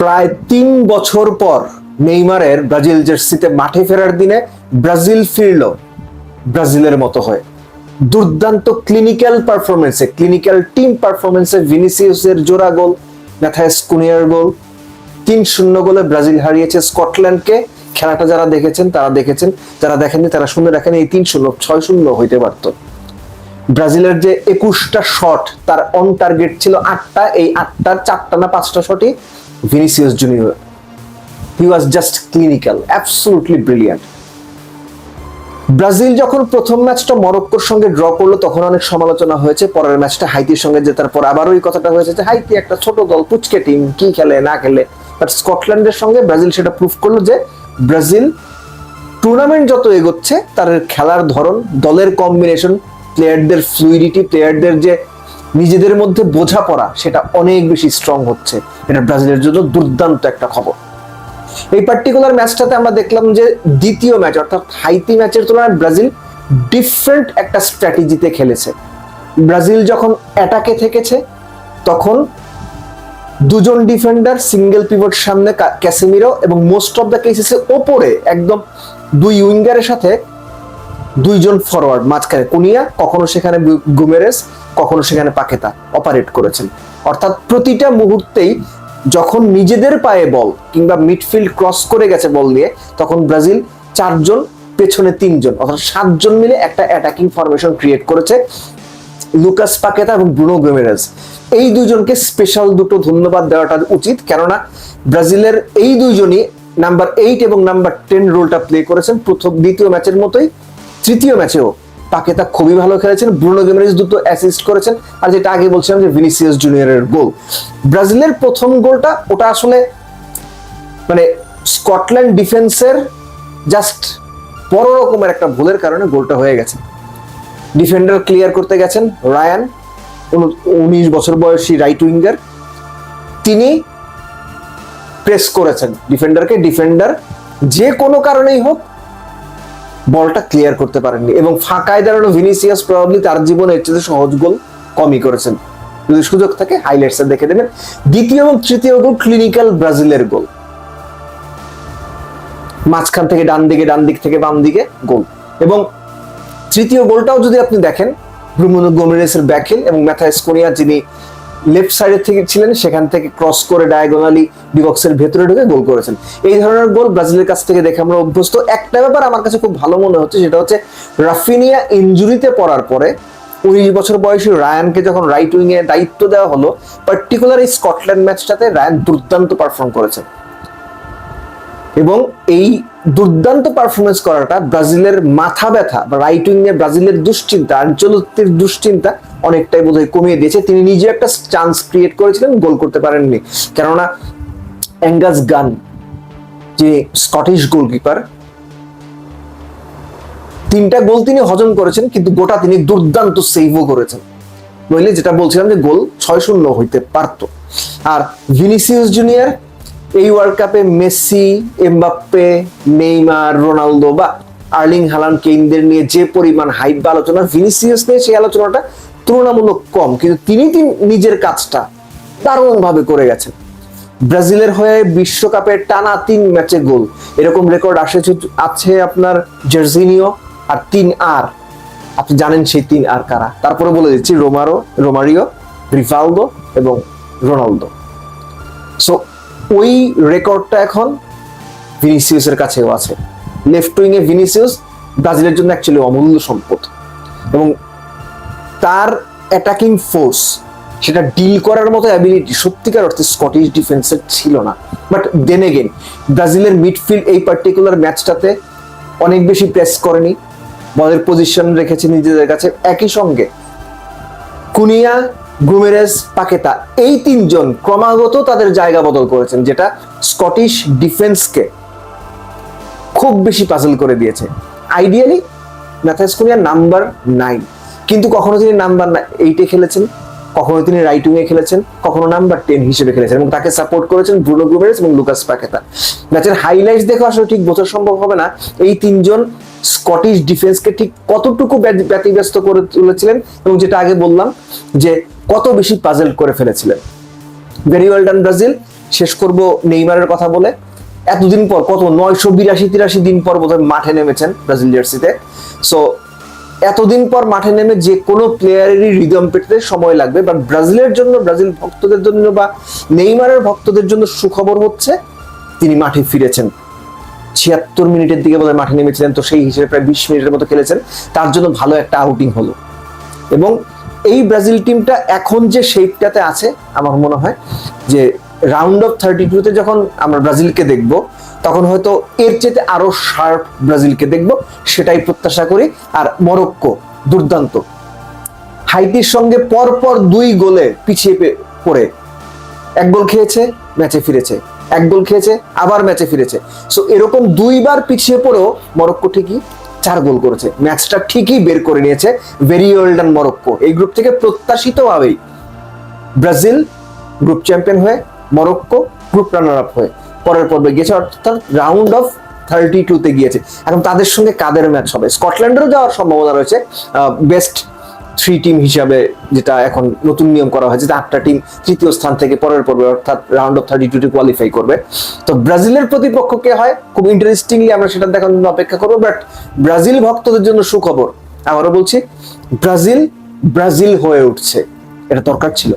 প্রায় 3 বছর পর নেইমারের ব্রাজিল জার্সিতে মাঠে ফেরার দিনে ব্রাজিল ফিরল ব্রাজিলের মতো হয়। দুর্দান্ত ক্লিনিক্যাল টিম পারফরমেন্সে ভিনিসিয়াসের জোড়া গোল, ম্যাথাইস কুনিয়ার গোল, 3-0 গোলে ব্রাজিল হারিয়েছে স্কটল্যান্ডকে। খেলাটা যারা দেখেছেন তারা দেখেছেন, যারা দেখেননি তারা শুনে রাখেন, এই 3-0 6-0 হইতে পারত। ব্রাজিলের যে 21টা শট, তার অন টার্গেট ছিল 8টা, এই 8টার 4টা না 5টা শটই Vinicius junior. He was just clinical, absolutely brilliant. Brazil যখন প্রথম ম্যাচটা মরক্কোর সঙ্গে ড্র করলো তখন অনেক সমালোচনা হয়েছে। পরের ম্যাচটা হাইতির সঙ্গে জেতার পর আবারও এই কথাটা হয়েছে যে হাইতি একটা ছোট দল, পুচকে টিম, কি খেলে না খেলে। বাট স্কটল্যান্ডের সঙ্গে ব্রাজিল সেটা প্রুভ করলো যে ব্রাজিল টুর্নামেন্ট যত এগোচ্ছে তার খেলার ধরন, দলের কম্বিনেশন, প্লেয়ারদের ফ্লুইডিটি, প্লেয়ারদের যে নিজেদের মধ্যে বোঝাপড়া, সেটা অনেক বেশি স্ট্রং হচ্ছে। এটা ব্রাজিলের জন্য দুর্দান্ত একটা খবর। এই পার্টিকুলার ম্যাচটাতে আমরা দেখলাম যে দ্বিতীয় ম্যাচ অর্থাৎ হাইতি ম্যাচের তুলনায় ব্রাজিল ডিফারেন্ট একটা স্ট্র্যাটেজিতে খেলেছে। ব্রাজিল যখন অ্যাটাকে থেকেছে তখন দুজন ডিফেন্ডার, সিঙ্গেল পিভট সামনে ক্যাসেমিরো, এবং মোস্ট অফ দ্য কেসেসে ওপরে একদম দুই উইঙ্গারের সাথে দুইজন ফরওয়ার্ড, মাঝখানে কুনিয়া, কখনো সেখানে গুমেরেস, কখনো সেখানে পাকেতা অপারেট করেছেন। অর্থাৎ প্রতিটা মুহূর্তেই যখন নিজেদের পায়ে বল কিংবা মিডফিল্ড ক্রস করে গেছে বল নিয়ে, তখন ব্রাজিল 4 জন, পেছনে 3 জন, অর্থাৎ 7 জন মিলে একটা অ্যাটাকিং ফরমেশন ক্রিয়েট করেছে। লুকাস পাকেতা এবং ব্রুনো গুমেরেস, এই দুইজনকে স্পেশাল দুটো ধন্যবাদ দেওয়াটা উচিত, কেননা ব্রাজিলের এই দুইজনই নাম্বার 8 এবং নাম্বার 10 রোলটা প্লে করেছেন দ্বিতীয় ম্যাচের মতোই। তৃতীয় ম্যাচেও পাকেতা খুবই ভালো খেলেছেন, ব্রুনো গুমেরেস দুটো অ্যাসিস্ট করেছেন, আর যেটা আগে বলছিলাম যে ভিনিসিয়াস জুনিয়রের গোল। ব্রাজিলের প্রথম গোলটা ওটা আসলে মানে স্কটল্যান্ড ডিফেন্সের জাস্ট বড় রকমের একটা ভুলের কারণে গোলটা হয়ে গেছে। ডিফেন্ডার ক্লিয়ার করতে গেছেন রায়ান, 19 বছর বয়সী রাইট উইঙ্গার, তিনি প্রেস করেছেন ডিফেন্ডারকে, ডিফেন্ডার যে কোনো কারণেই হোক বলটা ক্লিয়ার করতে পারেননি, এবং ফাঁকায় দাঁড়ানো ভিনিসিয়াস প্রবাবলি তার জীবনে এর চেয়ে সহজ গোল কমই করেছেন। যদি সুযোগ থাকে হাইলাইটসে দেখে দেবেন। দ্বিতীয় এবং তৃতীয় গোল ক্লিনিক্যাল ব্রাজিলের গোল, মাঝখান থেকে ডান দিকে, ডান দিক থেকে বাম দিকে গোল। এবং তৃতীয় গোলটাও যদি আপনি দেখেন, ব্রুনো গোমেরেসের ব্যাকহিল এবং ম্যাথাইস কুনিয়া, যিনি লেফট সাইডের থেকে ছিলেন, সেখান থেকে ক্রস করে ডায়াগোনালি ডিবক্সের ভেতরে ঢুকে গোল করেছেন। এই ধরনের গোল ব্রাজিলের কাছ থেকে দেখে আমরা অভ্যস্ত। একটা ব্যাপার আমার কাছে খুব ভালো মনে হচ্ছে, সেটা হচ্ছে রাফিনিয়া ইনজুরিতে পড়ার পরে 19 বছর বয়সী রায়ানকে যখন রাইট উইং এ দায়িত্ব দেওয়া হলো, পার্টিকুলার এই স্কটল্যান্ড ম্যাচটাতে রায়ান দুর্দান্ত পারফর্ম করেছেন। এবং এই দুর্দান্ত পারফরমেন্স করাটা ব্রাজিলের মাথা ব্যথা বা রাইট উইং এ ব্রাজিলের দুশ্চিন্তা, আঞ্চলিকের দুশ্চিন্তা অনেকটাই বোধহয় কমিয়ে দিয়েছে। তিনি নিজে একটা চান্স ক্রিয়েট করেছিলেন, গোল করতে পারেননি, কেননা অ্যাঙ্গাস গান, যে স্কটিশ গোলকিপার, 3টা গোল তিনি হজম করেছেন, কিন্তু গোটা তিনি দুর্দান্ত সেভও করেছেন। নইলে যেটা বলছিলাম যে গোল 6-0 হইতে পারত। আর ভিনিসিয়াস জুনিয়র এই ওয়ার্ল্ড কাপে মেসি, এমবাপ্পে, নেইমার, রোনালদো বা আর্লিং হালান্ড, কেইনদের নিয়ে যে পরিমাণ হাইপ বা আলোচনা, ভিনিসিয়াস নিয়ে সেই আলোচনাটা তুলনামূলক কম, কিন্তু তিনি নিজের কাজটা দারুণ ভাবে করে গেছেন। ব্রাজিলের হয়ে বিশ্বকাপের টানা 3 ম্যাচে গোল, এরকম রেকর্ড আছে আপনার জার্জিনিও আর 3R। আপনি জানেন সেই 3R কারা? তারপরে বলে দিচ্ছি, রোমারিও, রিভালদো এবং রোনালদো। সো ওই রেকর্ডটা এখন ভিনিসিয়াসের কাছেও আছে। লেফট উইং এ ভিনিসিয়াস ব্রাজিলের জন্য অ্যাকচুয়ালি অমূল্য সম্পদ, এবং তার অ্যাটাকিং ফোর্স, সেটা ডিল করার মতো অ্যাবিলিটি সত্যিকার অর্থে স্কটিশ ডিফেন্সের ছিল না। বাট দেন এগেন ব্রাজিলের মিডফিল্ড এই পার্টিকুলার ম্যাচটাতে অনেক বেশি প্রেস করেনি, বলের পজিশন রেখেছে নিজেদের কাছে। একই সঙ্গে কুনিয়া, গুমেরেস, পাকেতা, এই 3 জন ক্রমাগত তাদের জায়গা বদল করেছেন, যেটা স্কটিশ ডিফেন্সকে খুব বেশি পাজল করে দিয়েছে। আইডিয়ালি ম্যাথাইস কুনিয়া নাম্বার 9, কিন্তু কখনো তিনি নাম্বার 8-এ খেলেছেন, কখনো তিনি রাইট উইং এ খেলেছেন, কখনো নাম্বার 10 হিসেবে খেলেছেন, এবং তাকে সাপোর্ট করেছেন ব্রুনো গুমেরেস এবং লুকাস পাকেতা। ম্যাচের হাইলাইটস দেখে আসলে ঠিক বোঝা সম্ভব হবে না এই 3 জন স্কটিশ ডিফেন্সকে ঠিক কতটুকু ব্যতিব্যস্ত করে তুলেছিলেন, এবং যেটা আগে বললাম যে কত বেশি পাজল করে ফেলেছিলেন। Very well done Brazil. শেষ করব নেইমারের কথা বলে। এতদিন পর, কত 982-83 দিন পর বোধহয় মাঠে নেমেছেন ব্রাজিল জার্সিতে। সো এতদিন পর মাঠে নেমে যে কোনো প্লেয়ারেরই রিদম পেতে সময় লাগবে, বাট ব্রাজিলের জন্য, ব্রাজিল ভক্তদের জন্য বা নেইমারের ভক্তদের জন্য সুখবর হচ্ছে তিনি মাঠে ফিরেছেন। 76 মিনিটের দিকে বোধহয় মাঠে নেমেছিলেন, তো সেই হিসেবে প্রায় 20 মিনিটের মতো খেলেছেন, তার জন্য ভালো একটা আউটিং হলো। এবং এই ব্রাজিল টিমটা এখন যে শেপটাতে আছে, আমার মনে হয় যে রাউন্ড অফ 32-তে যখন আমরা ব্রাজিলকে দেখব, তখন হয়তো এর চেয়ে আরো শার্প ব্রাজিলকে দেখব, সেটাই প্রত্যাশা করি। আর মরক্কো দুর্দান্ত, হাইতির সঙ্গে পরপর 2 গোলে পিছিয়ে পড়ে 1 গোল খেয়েছে, ম্যাচে ফিরেছে, 1 গোল খেয়েছে, আবার ম্যাচে ফিরেছে। সো এরকম 2 বার পিছিয়ে পড়েও মরক্কো ঠিকই 4 গোল করেছে, ম্যাচটা ঠিকই বের করে নিয়েছে ভেরি ওয়েল ডান মরক্কো। এই গ্রুপ থেকে প্রত্যাশিতভাবেই ব্রাজিল গ্রুপ চ্যাম্পিয়ন হয়ে, মরক্কো গ্রুপ রানার আপ হয়ে পরের পর্বে গিয়েছে, অর্থাৎ রাউন্ড অফ 32-তে গিয়েছে। এখন তাদের সঙ্গে কাদের ম্যাচ হবে? স্কটল্যান্ডেরও যাওয়ার সম্ভাবনা রয়েছে বেস্ট 3 টিম হিসাবে, যেটা এখন নতুন নিয়ম করা হয়েছে যে 8টা টিম তৃতীয় স্থান থেকে পরের পর্বে অর্থাৎ রাউন্ড অফ 32-তে কোয়ালিফাই করবে। তো ব্রাজিলের প্রতিপক্ষ কে হয় খুব ইন্টারেস্টিংলি আমরা সেটা দেখার জন্য অপেক্ষা করবো। বাট ব্রাজিল ভক্তদের জন্য সুখবর, আবারও বলছি, ব্রাজিল ব্রাজিল হয়ে উঠছে, এটা দরকার ছিল।